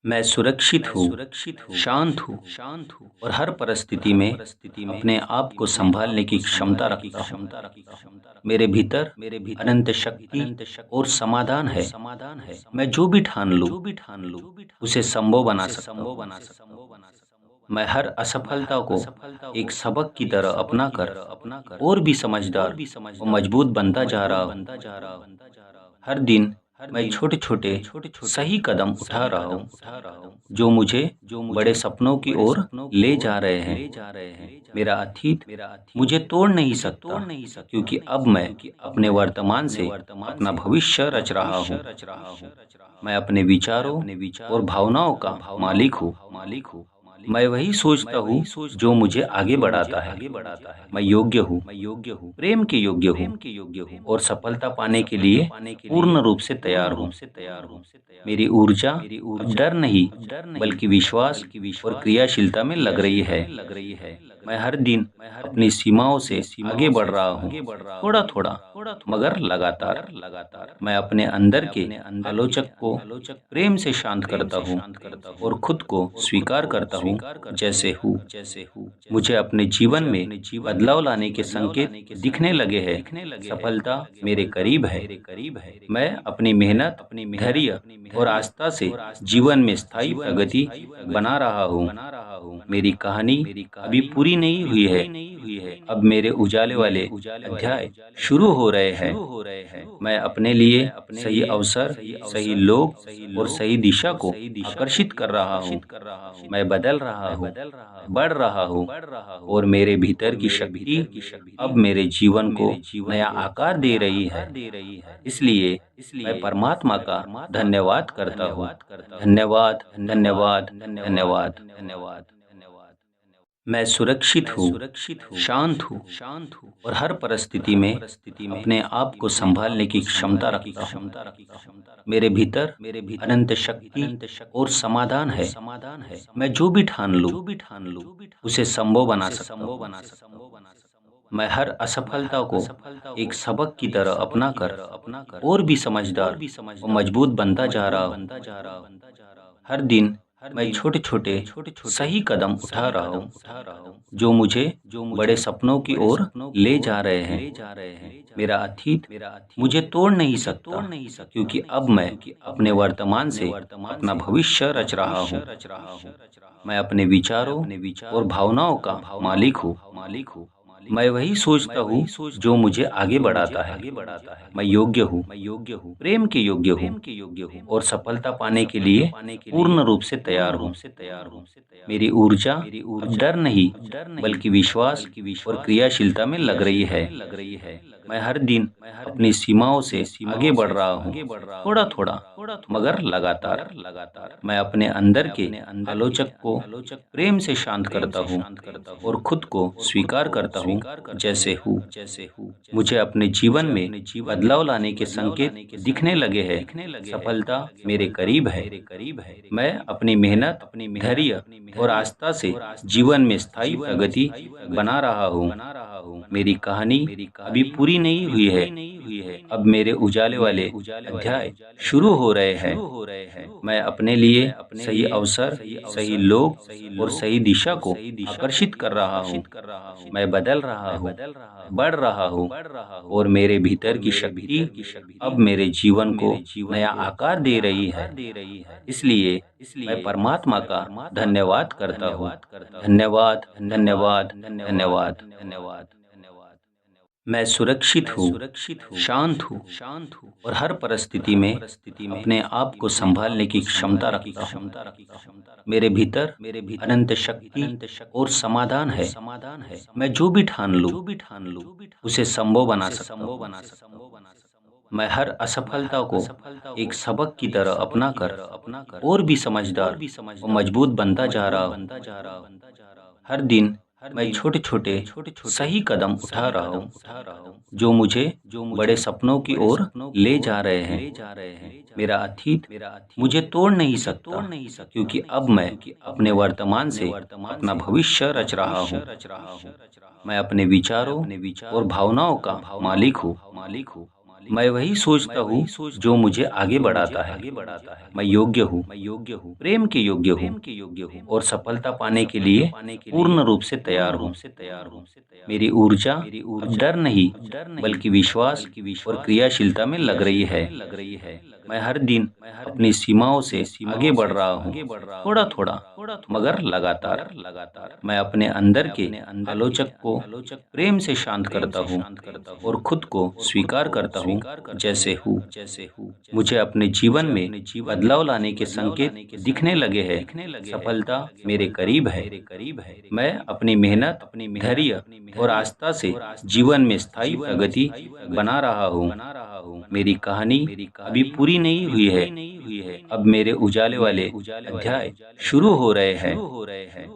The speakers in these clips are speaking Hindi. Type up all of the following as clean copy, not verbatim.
मैं सुरक्षित हूँ, शांत हूँ और हर परिस्थिति में अपने आप को सँभालने की क्षमता रखता हूँ। मेरे भीतर अनंत शक्ति और समाधान है। मैं जो भी ठान लूँ, उसे संभव बना सकता हूँ। मैं हर असफलता को एक सबक की तरह अपनाकर और भी समझदार और मजबूत बनता जा रहा हूँ। हर दिन मैं छोटे-छोटे सही कदम उठा रहा हूँ, जो मुझे बड़े सपनों की ओर ले जा रहे हैं। मेरा अतीत मुझे तोड़ नहीं सकता, क्योंकि अब मैं अपने वर्तमान से अपना भविष्य रच रहा हूँ। मैं अपने विचारों और भावनाओं का मालिक हूँ। मैं वही सोचता हूँ जो मुझे आगे बढ़ाता है। मैं योग्य हूँ, प्रेम के योग्य हूँ और सफलता पाने के लिए पूर्ण रूप से तैयार हूँ। मेरी ऊर्जा अब डर नहीं, बल्कि विश्वास और क्रियाशीलता में लग रही है। मैं हर दिन अपनी सीमाओं से आगे बढ़ रहा हूँ, थोड़ा-थोड़ा, मगर लगातार। मैं अपने अंदर के आलोचक को प्रेम से शांत करता हूँ और खुद को स्वीकार करता हूँ जैसे हूँ। मुझे अपने जीवन में बदलाव लाने के संकेत दिखने लगे हैं। सफलता मेरे करीब है। मैं अपनी मेहनत, धैर्य और आस्था से जीवन में स्थायी प्रगति बना रहा हूँ। मेरी कहानी अभी पूरी नहीं हुई है। अब मेरे उजाले वाले अध्याय शुरू हो रहे हैं। मैं अपने लिए सही अवसर, सही लोग और सही दिशा को आकर्षित कर रहा हूँ। मैं बदल रहा हूँ, बढ़ रहा हूँ और मेरे भीतर की शक्ति अब मेरे जीवन को नया आकार दे रही है। इसलिए मैं परमात्मा का धन्यवाद करता हूँ। धन्यवाद, धन्यवाद, धन्यवाद। मैं सुरक्षित हूँ, शांत हूँ और हर परिस्थिति में अपने आप को सँभालने की क्षमता रखता हूँ। मेरे भीतर अनंत शक्ति और समाधान है। मैं जो भी ठान लूँ, उसे संभव बना सकता हूँ। मैं हर असफलता को एक सबक की तरह अपनाकर और भी समझदार और मजबूत बनता जा रहा हूँ। हर दिन मैं छोटे-छोटे सही कदम उठा रहा हूँ, जो मुझे बड़े सपनों की ओर ले जा रहे हैं। मेरा अतीत मुझे तोड़ नहीं सकता, क्योंकि अब मैं अपने वर्तमान से अपना भविष्य रच रहा हूँ। मैं अपने विचारों और भावनाओं का मालिक हूँ। मैं वही सोचता हूँ जो मुझे आगे बढ़ाता है। मैं योग्य हूँ, प्रेम के योग्य हूँ और सफलता पाने के लिए पूर्ण रूप से तैयार हूँ। मेरी ऊर्जा अब डर नहीं, बल्कि विश्वास और क्रियाशीलता में लग रही है। मैं हर दिन अपनी सीमाओं से आगे बढ़ रहा हूँ, थोड़ा-थोड़ा, मगर लगातार। मैं अपने अंदर के आलोचक को प्रेम से शांत करता हूँ और खुद को स्वीकार करता हूँ जैसे हूँ। मुझे अपने जीवन में बदलाव लाने के संकेत दिखने लगे हैं। सफलता मेरे करीब है। मैं अपनी मेहनत, धैर्य और आस्था से जीवन में स्थायी प्रगति बना रहा हूँ। मेरी कहानी अभी पूरी नहीं हुई है। अब मेरे उजाले वाले अध्याय शुरू हो रहे हैं। मैं अपने लिए सही अवसर, सही लोग और सही दिशा को आकर्षित कर रहा हूँ। मैं बदल रहा हूँ, बढ़ रहा हूँ और मेरे भीतर की शक्ति अब मेरे जीवन को नया आकार दे रही है। इसलिए मैं परमात्मा का धन्यवाद करता हूँ। धन्यवाद, धन्यवाद, धन्यवाद। मैं सुरक्षित हूँ, शांत हूँ और हर परिस्थिति में अपने आप को सँभालने की क्षमता रखता हूँ। मेरे भीतर अनंत शक्ति और समाधान है। मैं जो भी ठान लूँ, उसे संभव बना सकता हूँ। मैं हर असफलता को एक सबक की तरह अपनाकर और भी समझदार और मजबूत बनता जा रहा हूँ। हर दिन मैं छोटे-छोटे सही कदम उठा रहा हूँ, जो मुझे बड़े सपनों की ओर ले जा रहे हैं। मेरा अतीत मुझे तोड़ नहीं सकता, क्योंकि अब मैं अपने वर्तमान से अपना भविष्य रच रहा हूँ। मैं अपने विचारों और भावनाओं का मालिक हूँ। मैं वही सोचता हूँ जो मुझे आगे बढ़ाता है। मैं योग्य हूँ, प्रेम के योग्य हूँ और सफलता पाने के लिए पूर्ण रूप से तैयार हूँ। मेरी ऊर्जा अब डर नहीं बल्कि विश्वास और क्रियाशीलता में लग रही है। मैं हर दिन अपनी सीमाओं से आगे बढ़ रहा हूँ, थोड़ा थोड़ा मगर लगातार। मैं अपने अंदर के आलोचक को प्रेम से शांत करता हूँ और खुद को स्वीकार करता हूँ जैसे हूँ। मुझे अपने जीवन में बदलाव लाने के संकेत दिखने लगे हैं। सफलता मेरे करीब है। मैं अपनी मेहनत, धैर्य और आस्था से जीवन में स्थायी प्रगति बना रहा हूँ। मेरी कहानी अभी पूरी नहीं हुई है। अब मेरे उजाले वाले अध्याय शुरू हो रहे हैं।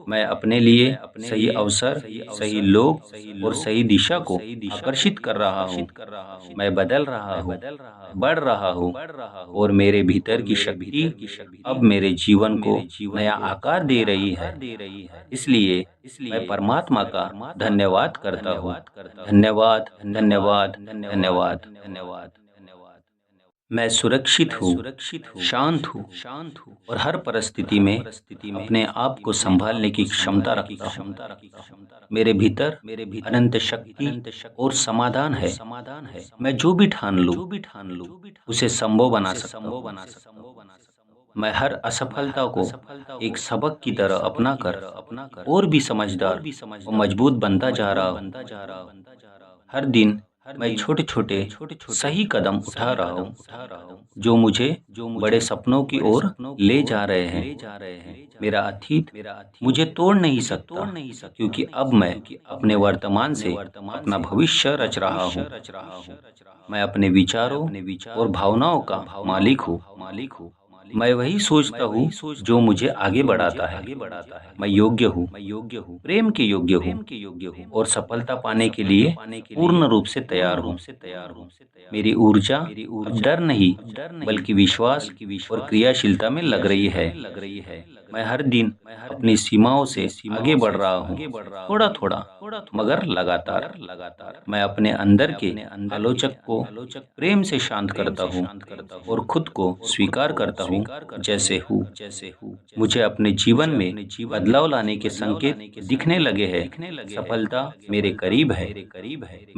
मैं अपने लिए सही अवसर, सही लोग और सही दिशा को आकर्षित कर रहा हूँ। मैं बदल रहा हूँ, बढ़ रहा हूँ और मेरे भीतर की शक्ति अब मेरे जीवन को नया आकार दे रही है। इसलिए मैं परमात्मा का धन्यवाद करता हूँ। धन्यवाद, धन्यवाद, धन्यवाद, धन्यवाद। मैं सुरक्षित हूँ, शांत हूँ और हर परिस्थिति में अपने आप को संभालने की क्षमता रखता हूँ। मेरे भीतर अनंत शक्ति और समाधान है। मैं जो भी ठान लूँ उसे संभव बना सकता हूँ। मैं हर असफलता को एक सबक की तरह अपनाकर और भी समझदार और मजबूत बनता जा रहा हूँ। हर दिन मैं छोटे छोटे सही कदम उठा रहा हूँ जो मुझे बड़े सपनों की ओर ले जा रहे हैं। मेरा अतीत मुझे तोड़ नहीं सकता क्योंकि अब मैं अपने वर्तमान से अपना भविष्य रच रहा हूँ। मैं अपने विचारों और भावनाओं का मालिक हूँ। मैं वही सोचता हूँ जो मुझे आगे बढ़ाता है। मैं योग्य हूँ, प्रेम के योग्य हूँ और सफलता पाने के लिए पूर्ण रूप से तैयार हूँ। मेरी ऊर्जा अब डर नहीं बल्कि विश्वास और क्रियाशीलता में लग रही है। मैं हर दिन अपनी सीमाओं से आगे बढ़ रहा हूँ, थोड़ा थोड़ा मगर लगातार। मैं अपने अंदर के आलोचक को प्रेम से शांत करता हूँ और खुद को स्वीकार करता हूँ जैसे हूँ। मुझे अपने जीवन में बदलाव लाने के संकेत दिखने लगे हैं। सफलता मेरे करीब है।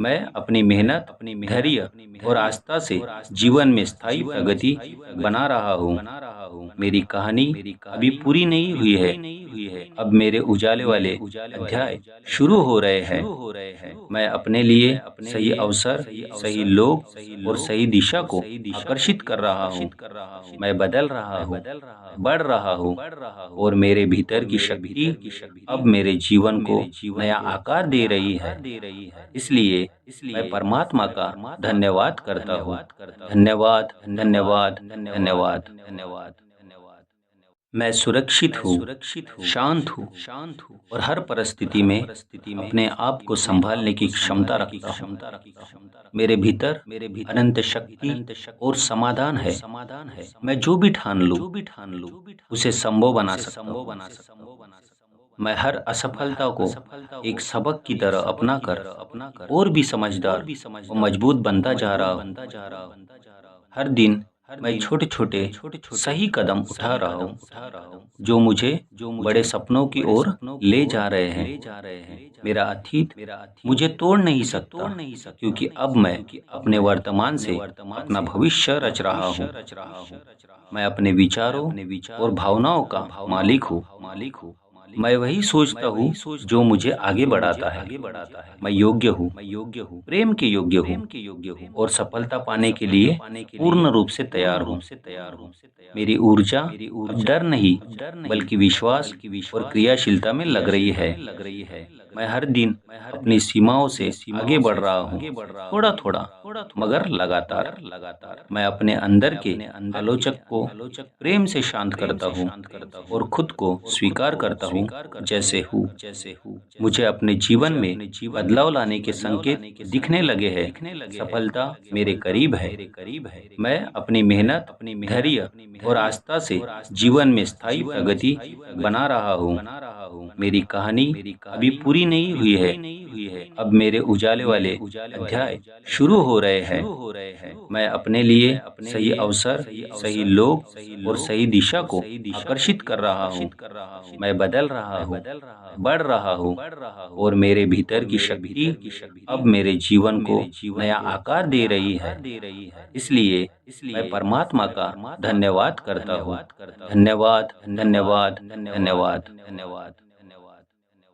मैं अपनी मेहनत, धैर्य और आस्था से जीवन में स्थायी प्रगति बना रहा हूँ। मेरी कहानी अभी पूरी नहीं हुई है। अब मेरे उजाले वाले अध्याय शुरू हो रहे हैं। मैं अपने लिए सही अवसर, सही लोग और सही दिशा को आकर्षित कर रहा हूँ। मैं बदल रहा हूँ, बढ़ रहा हूँ और मेरे भीतर की शक्ति अब मेरे जीवन को नया आकार दे रही है। इसलिए मैं परमात्मा का धन्यवाद करता हूँ। धन्यवाद, धन्यवाद, धन्यवाद, धन्यवाद। मैं सुरक्षित हूँ, शांत हूँ और हर परिस्थिति में अपने आप को संभालने की क्षमता रखता हूँ। मेरे भीतर अनंत शक्ति और समाधान है। मैं जो भी ठान लूँ उसे संभव बना सकता हूँ। मैं हर असफलता को एक सबक की तरह अपनाकर और भी समझदार और मजबूत बनता जा रहा हूँ। हर दिन मैं छोटे छोटे सही कदम उठा रहा हूँ जो मुझे बड़े सपनों की ओर ले जा रहे हैं। मेरा अतीत मुझे तोड़ नहीं सकता क्योंकि अब मैं अपने वर्तमान से अपना भविष्य रच रहा हूँ। मैं अपने विचारों और भावनाओं का मालिक हूँ। मैं वही सोचता हूँ जो मुझे आगे बढ़ाता है। मैं योग्य हूँ, प्रेम के योग्य हूँ और सफलता पाने के लिए पूर्ण रूप से तैयार हूँ। मेरी ऊर्जा अब डर नहीं बल्कि विश्वास और क्रियाशीलता में लग रही है। मैं हर दिन अपनी सीमाओं से आगे बढ़ रहा हूँ, थोड़ा थोड़ा मगर लगातार। मैं अपने अंदर के आलोचक को प्रेम से शांत करता हूँ और खुद को स्वीकार करता हूँ जैसे हूँ। मुझे अपने जीवन में बदलाव लाने के संकेत दिखने लगे हैं। सफलता मेरे करीब है। मैं अपनी मेहनत, धैर्य और आस्था से जीवन में स्थायी प्रगति बना रहा हूँ। मेरी कहानी अभी पूरी पूरी नहीं हुई है। अब मेरे उजाले वाले अध्याय शुरू हो रहे हैं। मैं अपने लिए सही अवसर, सही लोग और सही दिशा को आकर्षित कर रहा हूँ। मैं बदल रहा हूँ, बढ़ रहा हूँ और मेरे भीतर की शक्ति अब मेरे जीवन को नया आकार दे रही है। इसलिए मैं परमात्मा का धन्यवाद करता हूँ। धन्यवाद, धन्यवाद, धन्यवाद, धन्यवाद।